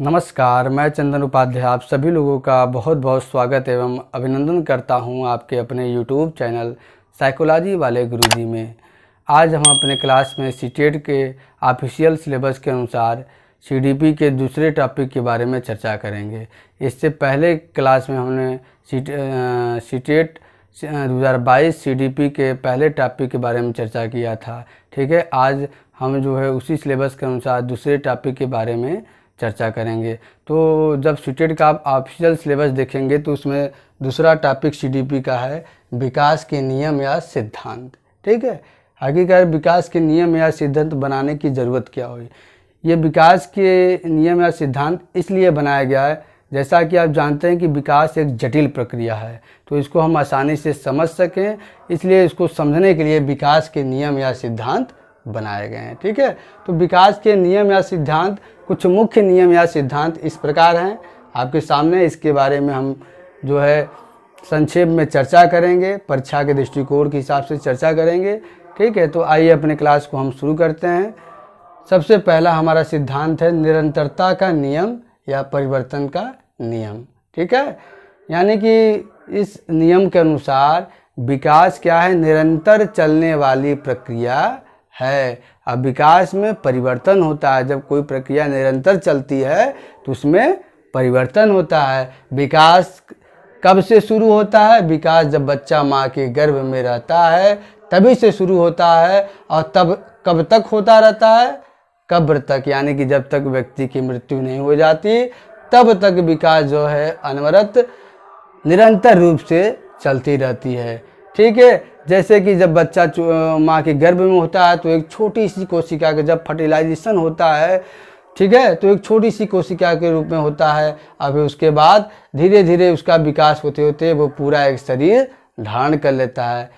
नमस्कार, मैं चंदन उपाध्याय आप सभी लोगों का बहुत बहुत स्वागत एवं अभिनंदन करता हूं आपके अपने YouTube चैनल साइकोलॉजी वाले गुरुजी में। आज हम अपने क्लास में सीटेट के ऑफिशियल सिलेबस के अनुसार सीडीपी के दूसरे टॉपिक के बारे में चर्चा करेंगे। इससे पहले क्लास में हमने सीटेट 2022 सीडीपी के पहले टॉपिक के बारे में चर्चा किया था। ठीक है, आज हम जो है उसी सिलेबस के अनुसार दूसरे टॉपिक के बारे में चर्चा करेंगे। तो जब सीटेट का आप ऑफिशियल सिलेबस देखेंगे तो उसमें दूसरा टॉपिक सीडीपी का है विकास के नियम या सिद्धांत। ठीक है, आखिरकार विकास के नियम या सिद्धांत बनाने की ज़रूरत क्या हुई। ये विकास के नियम या सिद्धांत इसलिए बनाया गया है, जैसा कि आप जानते हैं कि विकास एक जटिल प्रक्रिया है, तो इसको हम आसानी से समझ सकें इसलिए इसको समझने के लिए विकास के नियम या सिद्धांत बनाए गए हैं। ठीक है, तो विकास के नियम या सिद्धांत, कुछ मुख्य नियम या सिद्धांत इस प्रकार हैं आपके सामने। इसके बारे में हम जो है संक्षेप में चर्चा करेंगे, परीक्षा के दृष्टिकोण के हिसाब से चर्चा करेंगे। ठीक है, तो आइए अपने क्लास को हम शुरू करते हैं। सबसे पहला हमारा सिद्धांत है निरंतरता का नियम या परिवर्तन का नियम। ठीक है, यानी कि इस नियम के अनुसार विकास क्या है, निरंतर चलने वाली प्रक्रिया है। अब विकास में परिवर्तन होता है, जब कोई प्रक्रिया निरंतर चलती है तो उसमें परिवर्तन होता है। विकास कब से शुरू होता है, विकास जब बच्चा माँ के गर्भ में रहता है तभी से शुरू होता है, और तब कब तक होता रहता है, कब्र तक, यानी कि जब तक व्यक्ति की मृत्यु नहीं हो जाती तब तक विकास जो है अनवरत निरंतर रूप से चलती रहती है। ठीक है, जैसे कि जब बच्चा माँ के गर्भ में होता है तो एक छोटी सी कोशिका का जब फर्टिलाइजेशन होता है, ठीक है, तो एक छोटी सी कोशिका के रूप में होता है। अब उसके बाद धीरे धीरे उसका विकास होते होते वो पूरा एक शरीर धारण कर लेता है।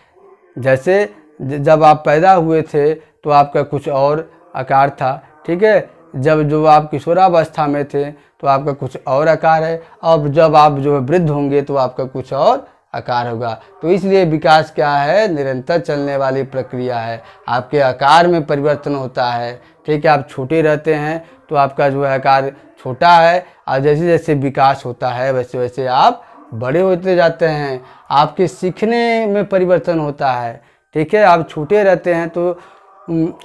जैसे जब आप पैदा हुए थे तो आपका कुछ और आकार था। ठीक है, जब आप किशोरावस्था में थे तो आपका कुछ और आकार है, और जब आप जो वृद्ध होंगे तो आपका कुछ और आकार होगा। तो इसलिए विकास क्या है, निरंतर चलने वाली प्रक्रिया है। आपके आकार में परिवर्तन होता है। ठीक है, आप छोटे रहते हैं तो आपका जो है आकार छोटा है, और जैसे जैसे विकास होता है वैसे वैसे आप बड़े होते जाते हैं। आपके सीखने में परिवर्तन होता है। ठीक है, आप छोटे रहते हैं तो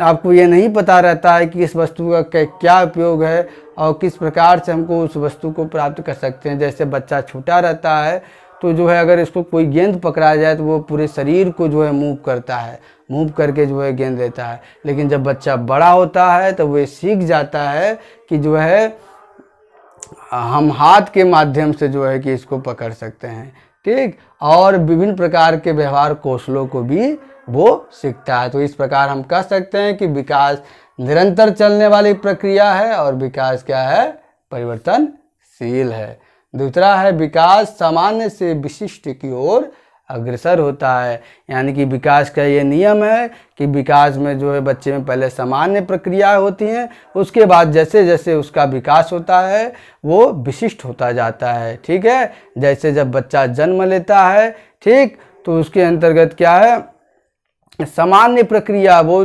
आपको ये नहीं पता रहता है कि इस वस्तु का क्या उपयोग है और किस प्रकार से हमको उस वस्तु को प्राप्त कर सकते हैं। जैसे बच्चा छोटा रहता है तो जो है अगर इसको कोई गेंद पकड़ा जाए तो वो पूरे शरीर को जो है मूव करता है, मूव करके जो है गेंद लेता है। लेकिन जब बच्चा बड़ा होता है तो वो सीख जाता है कि जो है हम हाथ के माध्यम से जो है कि इसको पकड़ सकते हैं। ठीक, और विभिन्न प्रकार के व्यवहार कौशलों को भी वो सीखता है। तो इस प्रकार हम कह सकते हैं कि विकास निरंतर चलने वाली प्रक्रिया है और विकास क्या है, परिवर्तनशील है। दूसरा है विकास सामान्य से विशिष्ट की ओर अग्रसर होता है, यानी कि विकास का ये नियम है कि विकास में जो है बच्चे में पहले सामान्य प्रक्रिया होती हैं, उसके बाद जैसे जैसे उसका विकास होता है वो विशिष्ट होता जाता है। ठीक है, जैसे जब बच्चा जन्म लेता है, ठीक, तो उसके अंतर्गत क्या है, सामान्य प्रक्रिया, वो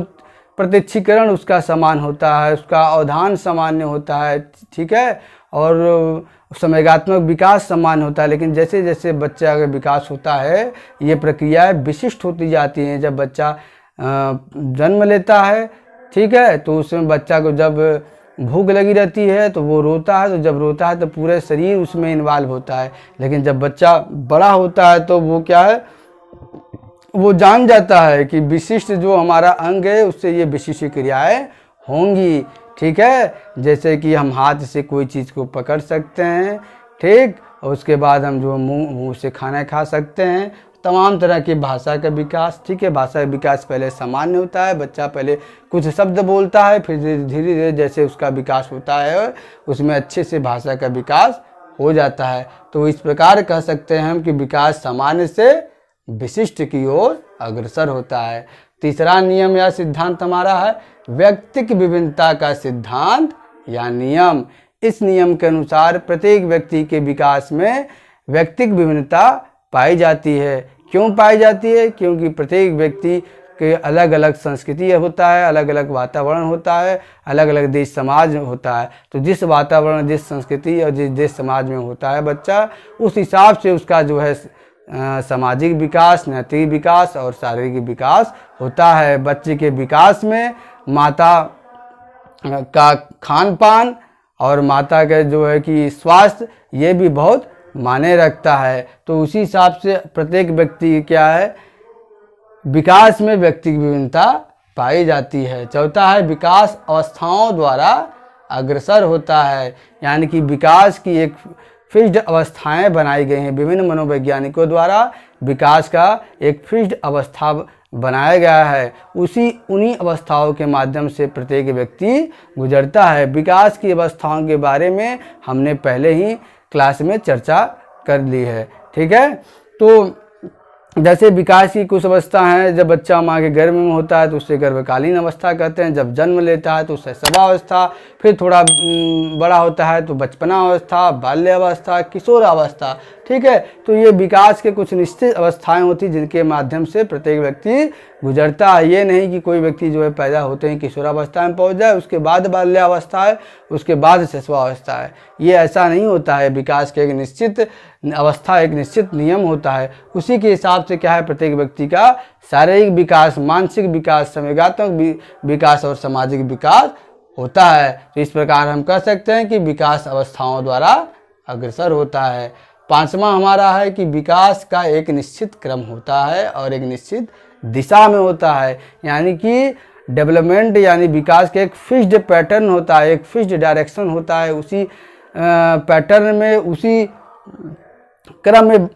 प्रत्यक्षीकरण उसका समान होता है, उसका अवधान सामान्य होता है। ठीक है, और समयात्मक विकास समान होता है। लेकिन जैसे जैसे बच्चा का विकास होता है ये प्रक्रियाएं विशिष्ट होती जाती हैं। जब बच्चा जन्म लेता है, ठीक है, तो उसमें बच्चा को जब भूख लगी रहती है तो वो रोता है, तो जब रोता है तो पूरे शरीर उसमें इन्वॉल्व होता है। लेकिन जब बच्चा बड़ा होता है तो वो क्या है, वो जान जाता है कि विशिष्ट जो हमारा अंग है उससे ये विशिष्ट क्रियाएं होंगी। ठीक है, जैसे कि हम हाथ से कोई चीज़ को पकड़ सकते हैं, ठीक, और उसके बाद हम जो मुंह से खाना खा सकते हैं। तमाम तरह की भाषा का विकास, ठीक है, भाषा का विकास पहले सामान्य होता है, बच्चा पहले कुछ शब्द बोलता है, फिर धीरे धीरे जैसे उसका विकास होता है उसमें अच्छे से भाषा का विकास हो जाता है। तो इस प्रकार कह सकते हैं हम कि विकास सामान्य से विशिष्ट की ओर अग्रसर होता है। तीसरा नियम या सिद्धांत हमारा है व्यक्तिक विभिन्नता का सिद्धांत या नियम। इस नियम के अनुसार प्रत्येक व्यक्ति के विकास में व्यक्तिक विभिन्नता पाई जाती है। क्यों पाई जाती है? क्योंकि प्रत्येक व्यक्ति के अलग अलग संस्कृति होता है, अलग अलग वातावरण होता है, अलग अलग देश समाज होता है। तो जिस वातावरण, जिस संस्कृति और जिस देश समाज में होता है बच्चा, उस हिसाब से उसका जो है सामाजिक विकास, नैतिक विकास और शारीरिक विकास होता है। बच्चे के विकास में माता का खान पान और माता का जो है कि स्वास्थ्य, ये भी बहुत मायने रखता है। तो उसी हिसाब से प्रत्येक व्यक्ति क्या है, विकास में व्यक्ति की विभिन्नता पाई जाती है। चौथा है विकास अवस्थाओं द्वारा अग्रसर होता है, यानी कि विकास की एक फिक्स्ड अवस्थाएं बनाई गई हैं। विभिन्न मनोवैज्ञानिकों द्वारा विकास का एक फिक्स्ड अवस्था बनाया गया है, उन्हीं अवस्थाओं के माध्यम से प्रत्येक व्यक्ति गुजरता है। विकास की अवस्थाओं के बारे में हमने पहले ही क्लास में चर्चा कर ली है, ठीक है। तो जैसे विकास की कुछ अवस्था हैं, जब बच्चा माँ के गर्भ में होता है तो उससे गर्भकालीन अवस्था कहते हैं, जब जन्म लेता है तो उससे शैशवावस्था, फिर थोड़ा बड़ा होता है तो बचपना अवस्था, बाल्यावस्था, किशोरावस्था, ठीक है। तो ये विकास के कुछ निश्चित अवस्थाएं होती जिनके माध्यम से प्रत्येक व्यक्ति गुजरता है। ये नहीं कि कोई व्यक्ति जो है पैदा होते ही किशोरावस्था में पहुंच जाए, उसके बाद बाल्यावस्था है, उसके बाद शैशवावस्था है, ये ऐसा नहीं होता है। विकास के एक निश्चित अवस्था, एक निश्चित नियम होता है, उसी के हिसाब से क्या है प्रत्येक व्यक्ति का शारीरिक विकास, मानसिक विकास, संवेगात्मक विकास और सामाजिक विकास होता है। तो इस प्रकार हम कह सकते हैं कि विकास अवस्थाओं द्वारा अग्रसर होता है। पांचवा हमारा है कि विकास का एक निश्चित क्रम होता है और एक निश्चित दिशा में होता है, यानी कि डेवलपमेंट यानी विकास का एक फिक्स्ड पैटर्न होता है, एक फिक्स्ड डायरेक्शन होता है। उसी पैटर्न में, उसी क्रम में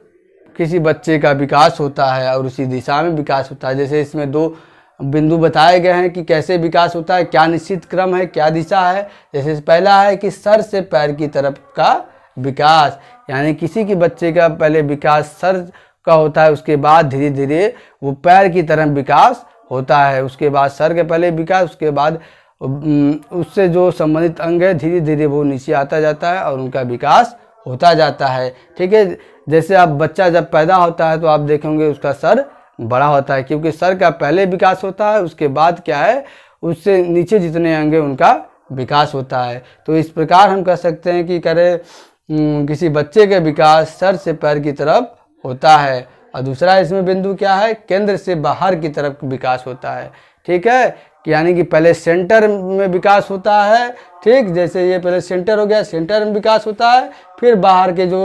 किसी बच्चे का विकास होता है और उसी दिशा में विकास होता है। जैसे इसमें दो बिंदु बताए गए हैं कि कैसे विकास होता है, क्या निश्चित क्रम है, क्या दिशा है। जैसे पहला है कि सर से पैर की तरफ का विकास, यानी किसी के बच्चे का पहले विकास सर का होता है, उसके बाद धीरे धीरे वो पैर की तरफ विकास होता है। उसके बाद सर के पहले विकास, उसके बाद उससे जो संबंधित अंग है धीरे धीरे वो नीचे आता जाता है और उनका विकास होता जाता है, ठीक है। जैसे आप बच्चा जब पैदा होता है तो आप देखेंगे उसका सर बड़ा होता है, क्योंकि सर का पहले विकास होता है, उसके बाद क्या है उससे नीचे जितने अंग हैं उनका विकास होता है। तो इस प्रकार हम कह सकते हैं कि किसी बच्चे का विकास सर से पैर की तरफ होता है। और दूसरा इसमें बिंदु क्या है, केंद्र से बाहर की तरफ विकास होता है, ठीक है। यानी कि पहले सेंटर में विकास होता है, ठीक, जैसे ये पहले सेंटर हो गया, सेंटर में विकास होता है, फिर बाहर के जो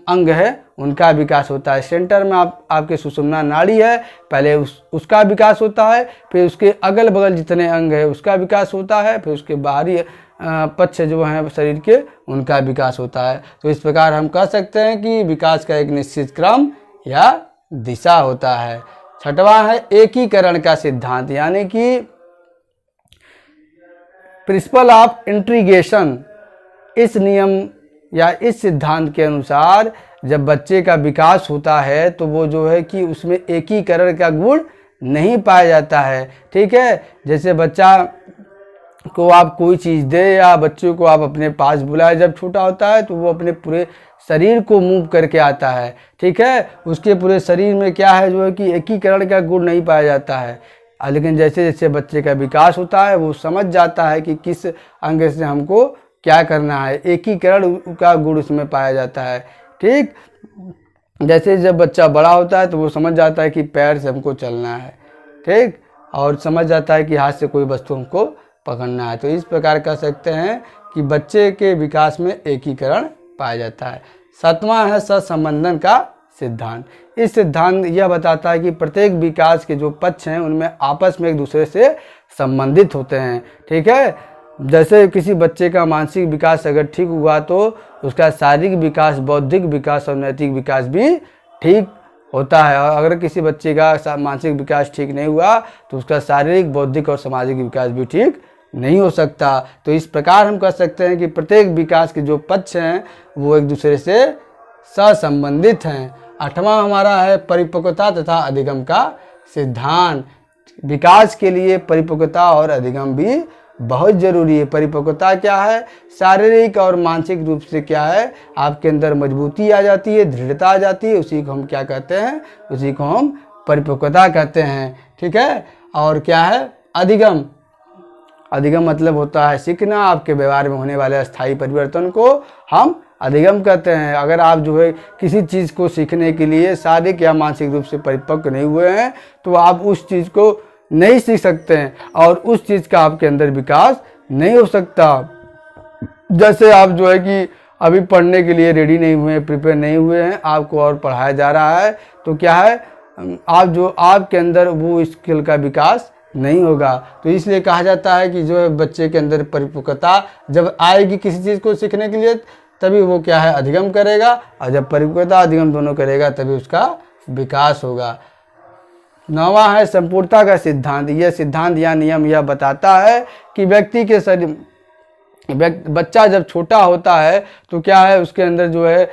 अंग है उनका विकास होता है। सेंटर में आपके सुषुम्ना नाड़ी है, पहले उसका विकास होता है, फिर उसके अगल बगल जितने अंग है उसका विकास होता है, फिर उसके बाहरी पक्ष जो हैं शरीर के उनका विकास होता है। तो इस प्रकार हम कह सकते हैं कि विकास का एक निश्चित क्रम या दिशा होता है। छठवां है एकीकरण का सिद्धांत, यानी कि प्रिंसिपल ऑफ इंटीग्रेशन। इस नियम या इस सिद्धांत के अनुसार जब बच्चे का विकास होता है तो वो जो है कि उसमें एकीकरण का गुण नहीं पाया जाता है, ठीक है। जैसे बच्चा को आप कोई चीज़ दे या बच्चे को आप अपने पास बुलाए, जब छोटा होता है तो वो अपने पूरे शरीर को मूव करके आता है, ठीक है। उसके पूरे शरीर में क्या है जो है कि एकीकरण का गुण नहीं पाया जाता है। लेकिन जैसे जैसे बच्चे का विकास होता है वो समझ जाता है कि किस अंग से हमको क्या करना है, एकीकरण का गुण उसमें पाया जाता है, ठीक। जैसे जब बच्चा बड़ा होता है तो वो समझ जाता है कि पैर से हमको चलना है, ठीक, और समझ जाता है कि हाथ से कोई वस्तु हमको पकड़ना है। तो इस प्रकार कह सकते हैं कि बच्चे के विकास में एकीकरण पाया जाता है। सातवां है सहसंबंधन का सिद्धांत। इस सिद्धांत यह बताता है कि प्रत्येक विकास के जो पक्ष हैं उनमें आपस में एक दूसरे से संबंधित होते हैं, ठीक है। जैसे किसी बच्चे का मानसिक विकास अगर ठीक हुआ तो उसका शारीरिक विकास, बौद्धिक विकास और नैतिक विकास भी ठीक होता है, और अगर किसी बच्चे का मानसिक विकास ठीक नहीं हुआ तो उसका शारीरिक, बौद्धिक और सामाजिक विकास भी ठीक नहीं हो सकता। तो इस प्रकार हम कह सकते हैं कि प्रत्येक विकास के जो पक्ष हैं वो एक दूसरे से सहसंबंधित हैं। आठवां हमारा है परिपक्वता तथा अधिगम का सिद्धांत। विकास के लिए परिपक्वता और अधिगम भी बहुत जरूरी है। परिपक्वता क्या है, शारीरिक और मानसिक रूप से क्या है आपके अंदर मजबूती आ जाती है, दृढ़ता आ जाती है, उसी को हम क्या कहते हैं, उसी को हम परिपक्वता कहते हैं, ठीक है। और क्या है अधिगम, अधिगम मतलब होता है सीखना। आपके व्यवहार में होने वाले अस्थायी परिवर्तन को हम अधिगम कहते हैं। अगर आप जो है किसी चीज़ को सीखने के लिए शारीरिक या मानसिक रूप से परिपक्व नहीं हुए हैं तो आप उस चीज़ को नहीं सीख सकते हैं और उस चीज़ का आपके अंदर विकास नहीं हो सकता। जैसे आप जो है कि अभी पढ़ने के लिए रेडी नहीं हुए, प्रिपेयर नहीं हुए हैं, आपको और पढ़ाया जा रहा है तो क्या है आप जो आपके अंदर वो स्किल का विकास नहीं होगा। तो इसलिए कहा जाता है कि जो है बच्चे के अंदर परिपक्वता जब आएगी किसी चीज़ को सीखने के लिए तभी वो क्या है अधिगम करेगा, और जब परिपक्वता अधिगम दोनों करेगा तभी उसका विकास होगा। 9वां है संपूर्णता का सिद्धांत। यह सिद्धांत या नियम यह बताता है कि व्यक्ति के शरीर बच्चा जब छोटा होता है तो क्या है उसके अंदर जो है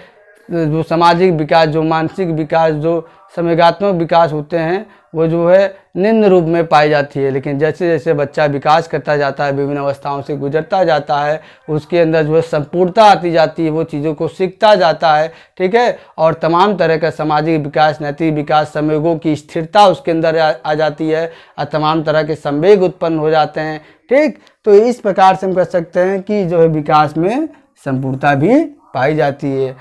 जो सामाजिक विकास, जो मानसिक विकास, जो संवेगात्मक विकास होते हैं वो जो है निम्न रूप में पाई जाती है। लेकिन जैसे जैसे बच्चा विकास करता जाता है, विभिन्न अवस्थाओं से गुजरता जाता है, उसके अंदर जो है संपूर्णता आती जाती है, वो चीज़ों को सीखता जाता है, ठीक है। और तमाम तरह का सामाजिक विकास, नैतिक विकास, संवेगों की स्थिरता उसके अंदर आ जाती है और तमाम तरह के संवेग उत्पन्न हो जाते हैं, ठीक। तो इस प्रकार से हम कह सकते हैं कि जो है विकास में संपूर्णता भी पाई जाती है।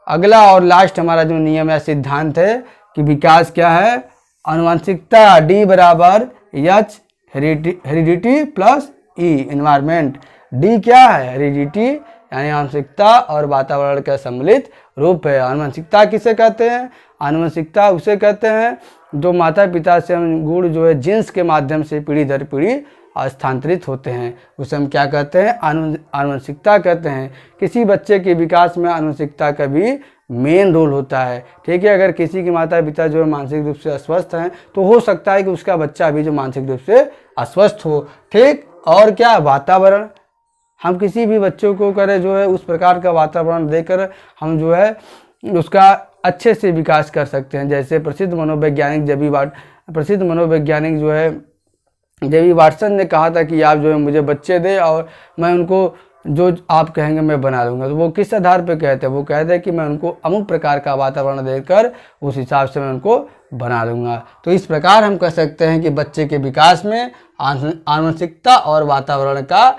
अगला और लास्ट हमारा जो नियम या सिद्धांत है कि विकास क्या है आनुवंशिकता, D बराबर H heredity plus E environment. D क्या है हेरिडिटी यानी आनुवंशिकता और वातावरण का सम्मिलित रूप है। आनुवंशिकता किसे कहते हैं? आनुवंशिकता उसे कहते हैं जो माता पिता से हम गुण जो है जीन्स के माध्यम से पीढ़ी दर पीढ़ी स्थानांतरित होते हैं, उसे हम क्या कहते हैं आनुवंशिकता कहते हैं। किसी बच्चे के विकास में आनुवंशिकता का भी मेन रोल होता है, ठीक है। अगर किसी के माता पिता जो है मानसिक रूप से अस्वस्थ हैं तो हो सकता है कि उसका बच्चा भी जो मानसिक रूप से अस्वस्थ हो, ठीक। और क्या वातावरण, हम किसी भी बच्चों को करें जो है उस प्रकार का वातावरण देकर हम जो है उसका अच्छे से विकास कर सकते हैं। जैसे प्रसिद्ध मनोवैज्ञानिक जो है जेबी वाटसन ने कहा था कि आप जो है मुझे बच्चे दे और मैं उनको जो आप कहेंगे मैं बना लूँगा। तो वो किस आधार पे कहते हैं? वो कहते हैं कि मैं उनको अमुक प्रकार का वातावरण देकर उस हिसाब से मैं उनको बना लूँगा। तो इस प्रकार हम कह सकते हैं कि बच्चे के विकास में आनुवंशिकता और वातावरण का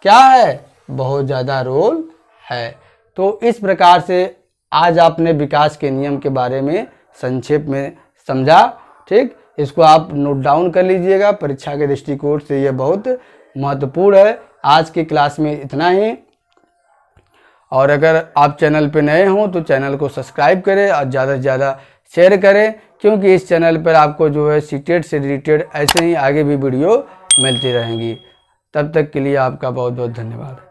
क्या है बहुत ज़्यादा रोल है। तो इस प्रकार से आज आपने विकास के नियम के बारे में संक्षेप में समझा, ठीक। इसको आप नोट डाउन कर लीजिएगा, परीक्षा के दृष्टिकोण से यह बहुत महत्वपूर्ण है। आज की क्लास में इतना ही, और अगर आप चैनल पे नए हों तो चैनल को सब्सक्राइब करें और ज़्यादा से ज़्यादा शेयर करें, क्योंकि इस चैनल पर आपको जो है सीटेट से रिलेटेड ऐसे ही आगे भी वीडियो मिलती रहेंगी। तब तक के लिए आपका बहुत बहुत धन्यवाद।